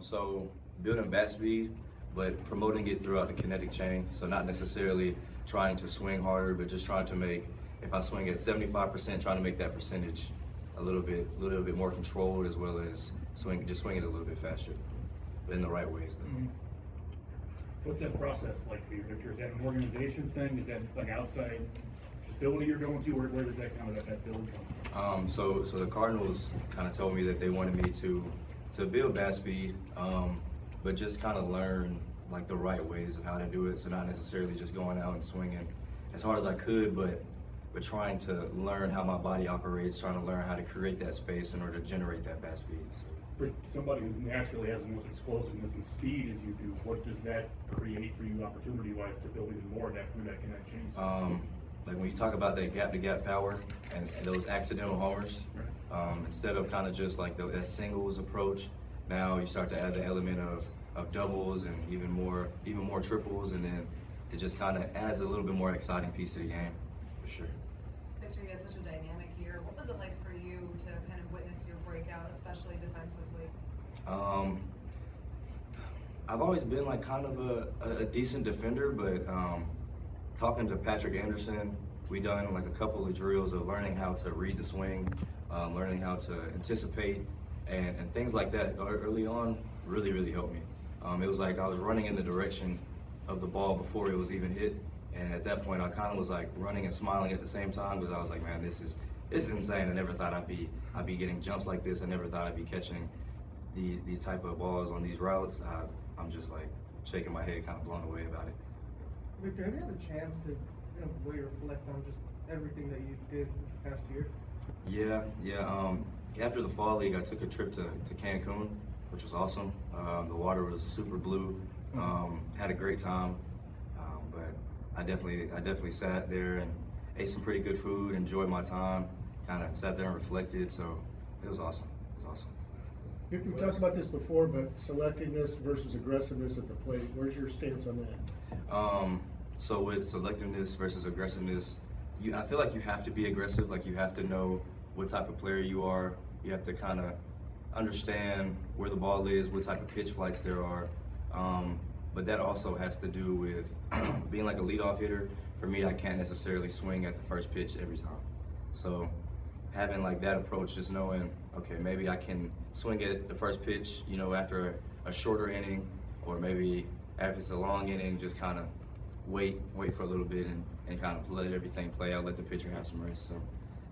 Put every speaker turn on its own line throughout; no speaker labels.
So building bat speed, but promoting it throughout the kinetic chain. So not necessarily trying to swing harder, but just trying to make, if I swing at 75%, trying to make that percentage a little bit more controlled, as well as swing it a little bit faster, but in the right ways.
Mm-hmm. What's that process like for you, Victor? Is that an organization thing? Is that like outside facility you're going to? Where does that kind of that build come from?
So the Cardinals kind of told me that they wanted me to build bat speed, but just kind of learn like the right ways of how to do it. So not necessarily just going out and swinging as hard as I could, but trying to learn how my body operates, trying to learn how to create that space in order to generate that bat speed. So,
for somebody who naturally has the most explosiveness and speed as you do, what does that create for you opportunity-wise to build even more of that through that connect chain?
Like when you talk about that gap-to-gap power and those accidental homers,
right.
Instead of kind of just like that singles approach, now you start to add the element of doubles and even more triples, and then it just kind of adds a little bit more exciting piece to the game, for sure.
Victor, you had such a dynamic year. What was it like for you to kind of witness your breakout, especially defensively?
I've always been like kind of a decent defender, but talking to Patrick Anderson, we done like a couple of drills of learning how to read the swing, learning how to anticipate, and things like that early on really helped me. It was like I was running in the direction of the ball before it was even hit, and at that point I kind of was like running and smiling at the same time, because I was like, man, this is insane. I never thought I'd be getting jumps like this. I never thought I'd be catching these type of balls on these routes. I'm just like shaking my head, kind of blown away about it.
Victor, have you had a chance to really reflect on just everything that you did this past year?
Yeah. After the fall league, I took a trip to Cancun, which was awesome. The water was super blue. Had a great time, but I definitely sat there and ate some pretty good food, enjoyed my time, kind of sat there and reflected. So it was awesome.
We talked about this before, but selectiveness versus aggressiveness at the plate, where's your stance on that?
So with selectiveness versus aggressiveness, I feel like you have to be aggressive. Like you have to know what type of player you are. You have to kind of understand where the ball is, what type of pitch flights there are. But that also has to do with being like a leadoff hitter. For me, I can't necessarily swing at the first pitch every time. So having like that approach, just knowing, okay, maybe I can swing at the first pitch, after a shorter inning, or maybe after it's a long inning, just kind of wait for a little bit and kind of let everything play out, let the pitcher have some rest. So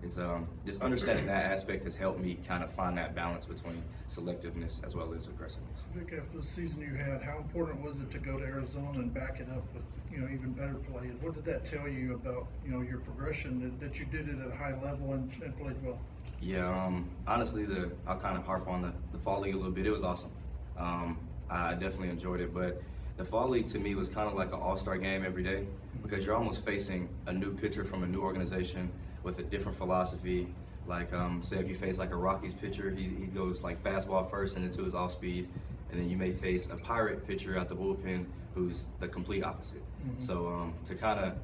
it's just understanding that aspect has helped me kind of find that balance between selectiveness as well as aggressiveness.
Vic, after the season you had, how important was it to go to Arizona and back it up with even better play? And what did that tell you about your progression, that you did it at a high level and played well?
Yeah, honestly, I'll kind of harp on the fall league a little bit. It was awesome. I definitely enjoyed it, but the fall league to me was kind of like an all-star game every day, because you're almost facing a new pitcher from a new organization with a different philosophy. Like, say if you face like a Rockies pitcher, he goes like fastball first and into his off speed, and then you may face a Pirate pitcher out the bullpen who's the complete opposite. Mm-hmm. So to kind of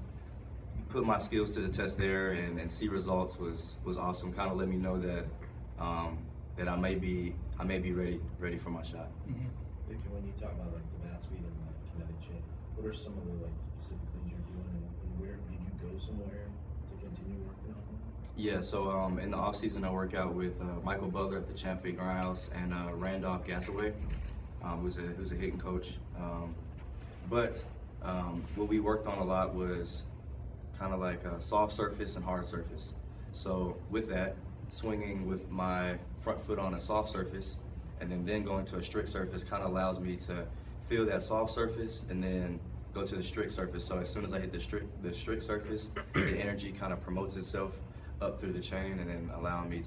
put my skills to the test there and see results was awesome. Kind of let me know that that I may be ready for my shot.
Mm-hmm.
Victor, when you talk about like the bat speed and the kinetic chain, what are some of the like specific things you're doing, and where did you go somewhere to continue working on them?
Yeah, so in the off season I work out with Michael Butler at the Champ Fit Grindhouse and Randolph Gasaway, who's a hitting coach. But what we worked on a lot was kind of like a soft surface and hard surface. So with that, swinging with my front foot on a soft surface and then going to a strict surface kind of allows me to feel that soft surface and then go to the strict surface. So as soon as I hit the strict surface, the energy kind of promotes itself up through the chain and then allowing me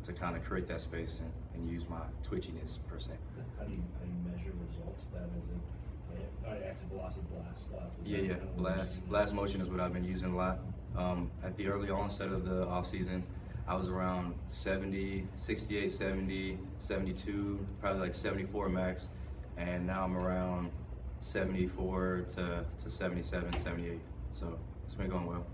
to kind of create that space and use my twitchiness per se.
How do you measure results? That is it. Exit velocity, blast.
Yeah. Blast motion is what I've been using a lot. At the early onset of the off season, I was around 70, 68, 70, 72, probably like 74 max, and now I'm around 74 to 77, 78. So it's been going well.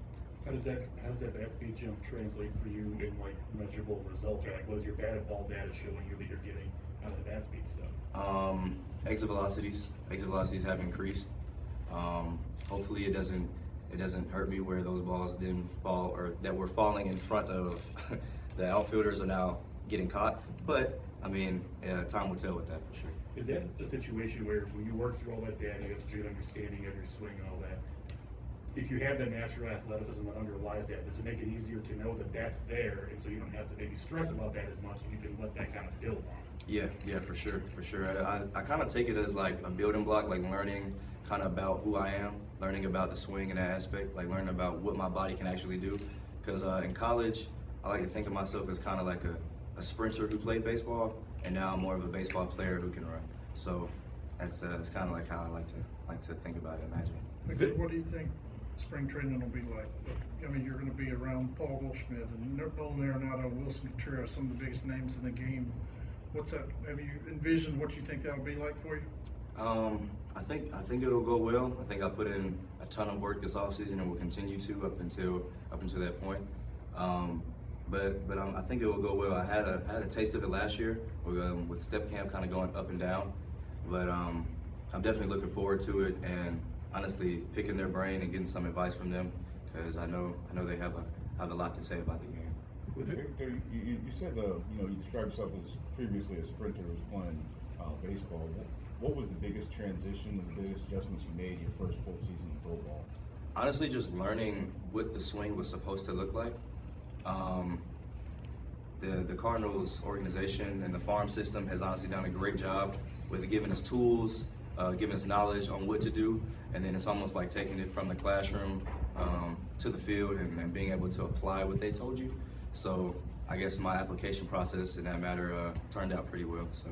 How does that bat speed jump translate for you in like measurable results? Or like, what is your batted ball data showing you that you're getting out of the bat speed stuff?
exit velocities have increased. Hopefully it doesn't hurt me where those balls didn't fall or that were falling in front of the outfielders are now getting caught. But I mean, time will tell with that for sure.
Is that a situation where when you work through all that data, you have a good understanding of your swing and all that, if you have that natural athleticism that underlies that, does it make it easier to know that that's there, and so you don't have to maybe stress about that as much, and you can let that kind of build on it?
Yeah, for sure. I kind of take it as like a building block, like learning kind of about who I am, learning about the swing in that aspect, like learning about what my body can actually do. Because in college, I like to think of myself as kind of like a sprinter who played baseball, and now I'm more of a baseball player who can run. So that's kind of like how I like to think about it, imagine.
What do you think spring training will be like? I mean, you're going to be around Paul Goldschmidt and Nolan Arenado, Wilson Contreras, some of the biggest names in the game. What's that? Have you envisioned what you think that'll be like for you?
I think it'll go well. I think I put in a ton of work this offseason and will continue to up until that point. But I think it will go well. I had a taste of it last year with step camp kind of going up and down, but I'm definitely looking forward to it and honestly picking their brain and getting some advice from them because I know they have a lot to say about the game.
Victor, you said you described yourself as previously a sprinter who was playing baseball. What was the biggest transition, the biggest adjustments you made your first full season in pro ball?
Honestly, just learning what the swing was supposed to look like. The Cardinals organization and the farm system has honestly done a great job with giving us tools, giving us knowledge on what to do, and then it's almost like taking it from the classroom to the field and being able to apply what they told you. So I guess my application process in that matter turned out pretty well. So.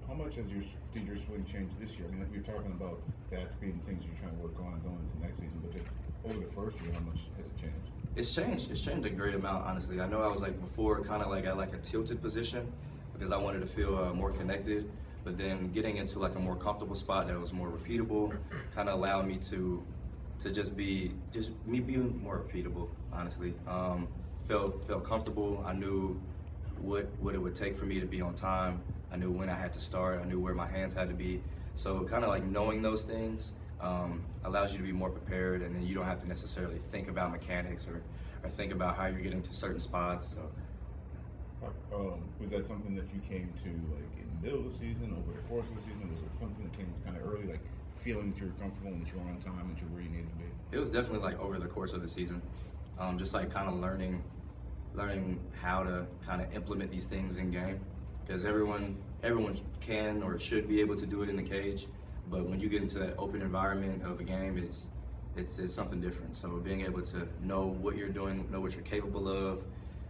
How much did your swing change this year? I mean, like you're talking about bat speed and things you're trying to work on going into next season, but just over the first year, how much has it changed?
It's changed a great amount, honestly. I know I was like before kind of like at like a tilted position because I wanted to feel more connected, but then getting into like a more comfortable spot that was more repeatable kind of allowed me to just be being more repeatable, honestly. Felt comfortable. I knew what it would take for me to be on time. I knew when I had to start. I knew where my hands had to be. So kind of like knowing those things allows you to be more prepared, and then you don't have to necessarily think about mechanics or think about how you're getting to certain spots. So.
Was that something that you came to like in the middle of the season, over the course of the season? Was it something that came kind of early, like feeling that you were comfortable and that you were on time and you're where you needed to be?
It was definitely like over the course of the season, just like kind of learning how to kind of implement these things in game. Because everyone can or should be able to do it in the cage, but when you get into that open environment of a game, it's something different. So being able to know what you're doing, know what you're capable of,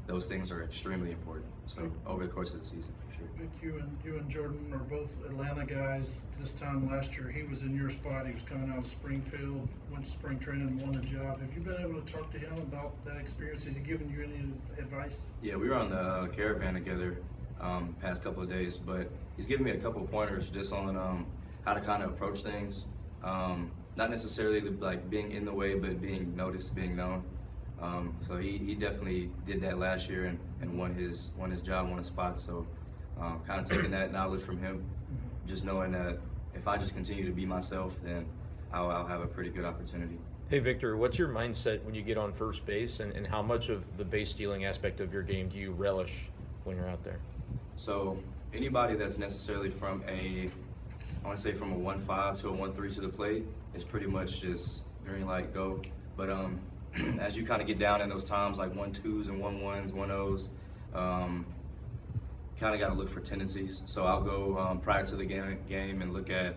those things are extremely important. So over the course of the season, for sure.
Vic, you and Jordan are both Atlanta guys. This time last year, he was in your spot. He was coming out of Springfield, went to spring training and won a job. Have you been able to talk to him about that experience? Has he given you any advice?
Yeah, we were on the caravan together past couple of days, but he's given me a couple of pointers just on how to kind of approach things. Not necessarily like being in the way, but being noticed, being known. So he definitely did that last year and won his job, won a spot. So kind of taking that knowledge from him, just knowing that if I just continue to be myself, then I'll have a pretty good opportunity.
Hey Victor, what's your mindset when you get on first base, and how much of the base stealing aspect of your game do you relish when you're out there?
So anybody that's necessarily from a 1-5 to a 1-3 to the plate is pretty much just green light, go. But as you kind of get down in those times like 1-2s and 1-1s, 1-0s, kind of got to look for tendencies. So I'll go prior to the game and look at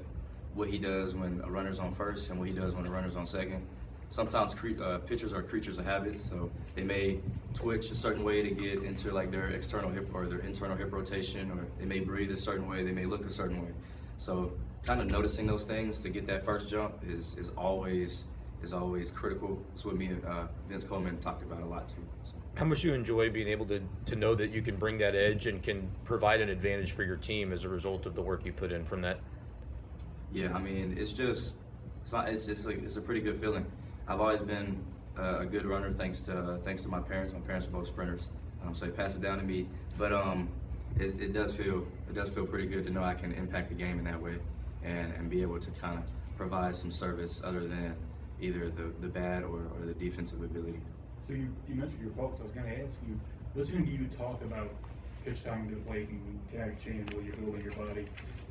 what he does when a runner's on first and what he does when a runner's on second. Sometimes pitchers are creatures of habits, so they may twitch a certain way to get into like their external hip or their internal hip rotation, or they may breathe a certain way, they may look a certain way. So kind of noticing those things to get that first jump is always critical. It's what me and Vince Coleman talked about a lot too. So.
How much do you enjoy being able to know that you can bring that edge and can provide an advantage for your team as a result of the work you put in from that?
Yeah, I mean, it's a pretty good feeling. I've always been a good runner thanks to my parents. My parents are both sprinters, so they passed it down to me. But it does feel pretty good to know I can impact the game in that way. and be able to kind of provide some service other than either the bat or the defensive ability.
So you mentioned your folks. I was going to ask you, listening to you talk about pitch timing to the plate and kinetic change, what you're building your body,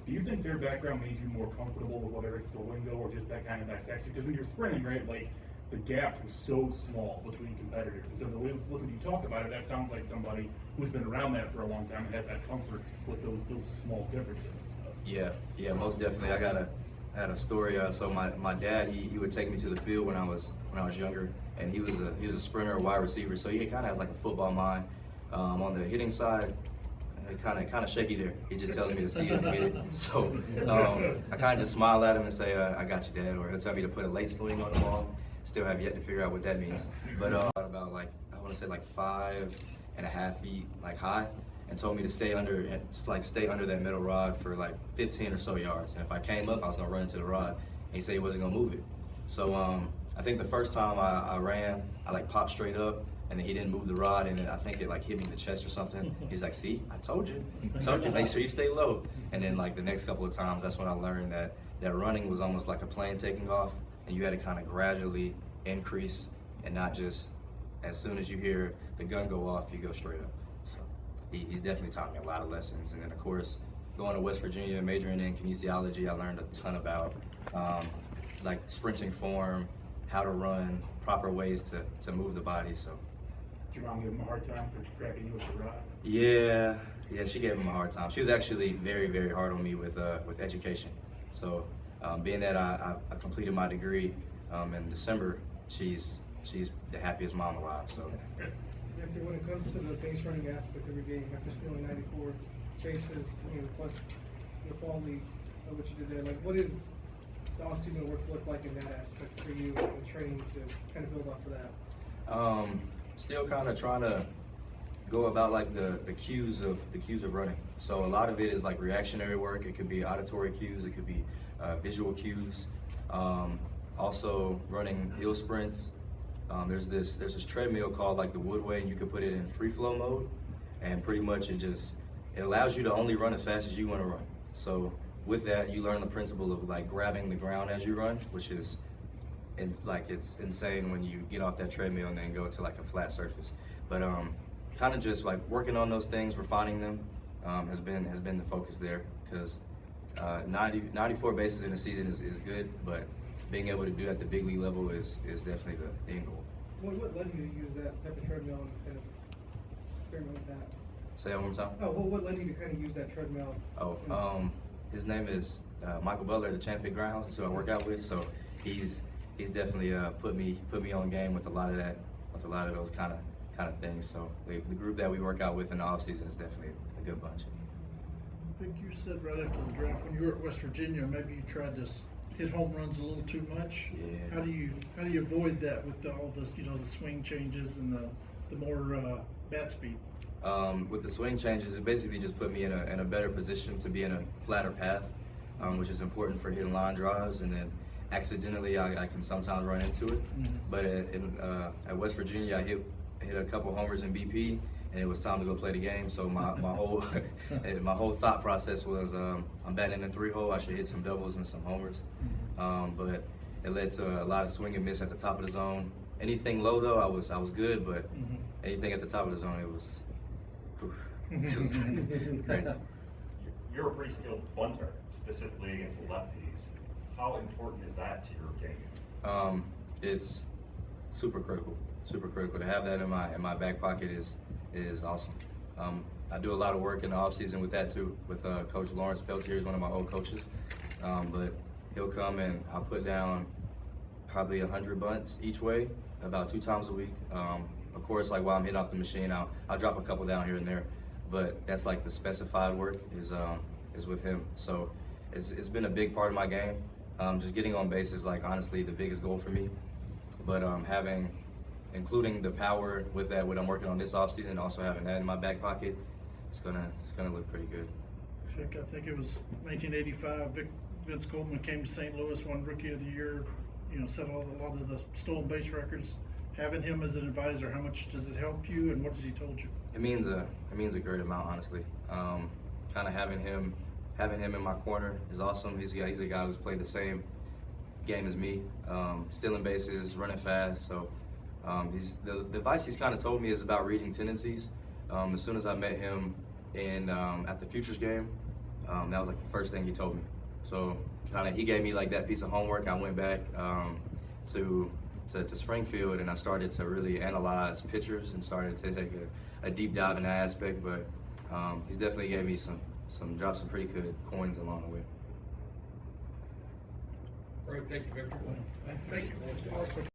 do you think their background made you more comfortable with whether it's the window or just that kind of dissection? Because when you're sprinting, right, like the gaps were so small between competitors. And so the way when you talk about it, that sounds like somebody who's been around that for a long time and has that comfort with those small differences and stuff.
Yeah, most definitely. I had a story. So my dad, he would take me to the field when I was younger, and he was a sprinter, a wide receiver. So he kind of has like a football mind. On the hitting side, kind of shaky there. He just tells me to see it and hit it. So I kind of just smile at him and say, "I got you, Dad." Or he'll tell me to put a late swing on the ball. Still have yet to figure out what that means. But about like I want to say like 5.5 feet like high, and told me to stay under that middle rod for like 15 or so yards. And if I came up, I was gonna run into the rod. And he said he wasn't gonna move it. So I think the first time I ran, I like popped straight up. And then he didn't move the rod, and then I think it like hit me in the chest or something. He's like, "See, I told you, make sure you stay low." And then like the next couple of times, that's when I learned that running was almost like a plane taking off, and you had to kind of gradually increase and not just as soon as you hear the gun go off, you go straight up. So he's definitely taught me a lot of lessons. And then of course, going to West Virginia, majoring in kinesiology, I learned a ton about like sprinting form, how to run, proper ways to move the body. So.
Did your mom give him a hard time for cracking you with the rod?
Yeah, she gave him a hard time. She was actually very, very hard on me with education. So being that I completed my degree in December, she's the happiest mom alive. So.
After when it comes to the base running aspect of your game, after stealing 94 bases, plus the quality of what you did there, like what is the offseason work look like in that aspect for you and training to kind of build off of that?
Still kind of trying to go about like the cues of running. So a lot of it is like reactionary work. It could be auditory cues. It could be visual cues. Also running hill sprints. There's this treadmill called like the Woodway, and you can put it in free flow mode, and pretty much it allows you to only run as fast as you want to run. So with that, you learn the principle of like grabbing the ground as you run, which is it's insane when you get off that treadmill and then go to like a flat surface. But kind of just like working on those things, refining them has been the focus there, because 94 bases in a season is good, but being able to do at the big league level is definitely the end goal.
What led you to use that type of treadmill and kind of experiment with that?
Say that one more time.
Oh, what led you to kind of use that treadmill?
His name is Michael Butler, the Champion Grindhouse. That's who I work out with. So he's definitely put me on game with a lot of those kind of things. So the group that we work out with in the off season is definitely a good bunch.
I think you said right after the draft when you were at West Virginia, maybe you tried to hit home runs a little too much.
Yeah.
How do you avoid that with all the the swing changes and the more bat speed?
With the swing changes, it basically just put me in a better position to be in a flatter path, which is important for hitting line drives. And then accidentally, I can sometimes run into it. Mm-hmm. But at West Virginia, I hit a couple homers in BP, and it was time to go play the game. So my whole my whole thought process was, I'm batting in the 3-hole. I should hit some doubles and some homers. But it led to a lot of swing and miss at the top of the zone. Anything low though, I was good. But anything at the top of the zone, it was great.
You're a pretty skilled bunter, specifically against lefties. How important is that to your game?
It's super critical. Super critical to have that in my back pocket is awesome. I do a lot of work in the off season with that too. With Coach Lawrence Peltier, he's one of my old coaches. But he'll come and I'll put down probably 100 bunts each way, about 2 times a week. Of course, like while I'm hitting off the machine, I'll drop a couple down here and there. But that's like the specified work is with him. So it's been a big part of my game. Just getting on base is like honestly the biggest goal for me. But including the power with that, what I'm working on this offseason, also having that in my back pocket, it's gonna look pretty good.
I think it was 1985. Vince Coleman came to St. Louis, won Rookie of the Year. Set a lot of the stolen base records. Having him as an advisor, how much does it help you, and what has he told you?
It means a great amount, honestly. Kind of having him having him in my corner is awesome. He's a guy who's played the same game as me, stealing bases, running fast. So the advice he's kind of told me is about reading tendencies. As soon as I met him at the Futures game, that was like the first thing he told me. So he gave me like that piece of homework. I went back to Springfield, and I started to really analyze pitchers and started to take a deep dive in that aspect. But he's definitely gave me dropped some pretty good coins along the way.
All right, thank you, Victor.
Thank you. Awesome.